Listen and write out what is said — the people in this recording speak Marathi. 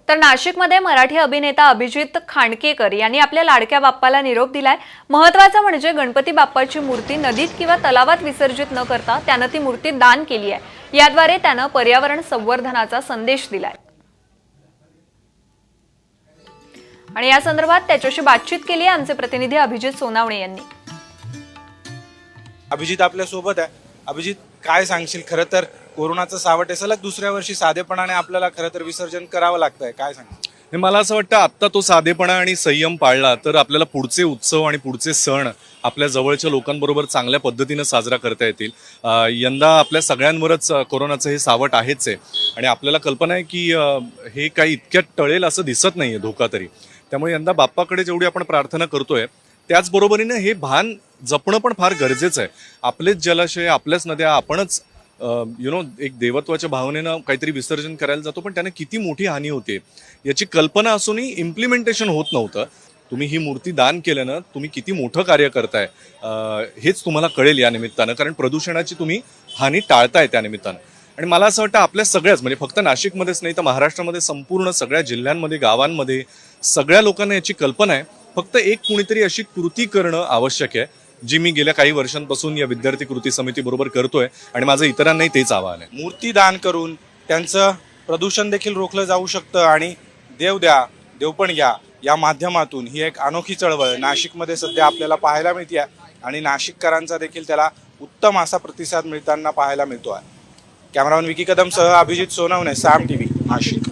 तर नाशिकमध्ये मराठी अभिनेता अभिजित खांडकेकर यांनी आपल्या लाडक्या बाप्पाला निरोप दिलाय। महत्त्वाचं म्हणजे गणपती बाप्पाची मूर्ती नदीत किंवा तलावात विसर्जित न करता त्यानं ती मूर्ती दान केली आहे। याद्वारे त्यानं पर्यावरण संवर्धनाचा संदेश दिलाय आणि या संदर्भात त्याच्याशी बातचीत केली आहे आमचे प्रतिनिधी अभिजित सोनावणे यांनी। अभिजित आपल्या सोबत आहे। अभिजित, काय सांगशील? खरं तर कोरोनाचं सावट आहे, सलग दुसऱ्या वर्षी साधेपणाने आपल्याला खरं तर विसर्जन करावं लागतंय, काय सांगशील? मला असं वाटतं आत्ता तो साधेपणा आणि संयम पाळला तर आपल्याला पुढचे उत्सव आणि पुढचे सण आपल्या जवळच्या लोकांबरोबर चांगल्या पद्धतीनं साजरा करता येतील। यंदा आपल्या सगळ्यांवरच कोरोनाचं हे सावट आहेच आहे आणि आपल्याला कल्पना आहे की हे काही इतक्यात टळेल असं दिसत नाहीये धोका तरी। त्यामुळे यंदा बाप्पाकडे जेवढी आपण प्रार्थना करतोय त्याचबरोबरीने हे भान जपणं पण फार गरजेचं आहे। आपलेच जलाशय, आपल्याच नद्या आपणच एक देवत्वाच्या भावनेनं काहीतरी विसर्जन करायला जातो, पण त्याने किती मोठी हानी होते याची कल्पना असूनही इम्प्लिमेंटेशन होत नव्हतं। तुम्ही ही मूर्ती दान केल्यानं तुम्ही किती मोठं कार्य करताय हेच तुम्हाला कळेल या निमित्तानं, कारण प्रदूषणाची तुम्ही हानी टाळताय त्या निमित्तानं। आणि मला असं वाटतं आपल्या सगळ्याच, म्हणजे फक्त नाशिकमध्येच नाही तर महाराष्ट्रामध्ये संपूर्ण सगळ्या जिल्ह्यांमध्ये, गावांमध्ये सगळ्या लोकांना याची कल्पना आहे। फक्त एक कुणीतरी अशी कृती करणं आवश्यक आहे, जी मी गेल्या काही वर्षांपासून या विद्यार्थी कृती समिती बरोबर करतोय आणि माझं इतरांनाही तेच आवाहन आहे। मूर्ती दान करून त्यांचं प्रदूषण देखील रोखलं जाऊ शकतं आणि देव द्या देवपण घ्या या माध्यमातून ही एक अनोखी चळवळ नाशिकमध्ये सध्या आपल्याला पाहायला मिळते आणि नाशिककरांचा देखील त्याला उत्तम असा प्रतिसाद मिळताना पाहायला मिळतो आहे। कॅमेरामन विकी कदमसह अभिजित सोनवणे, साम टीव्ही, नाशिक।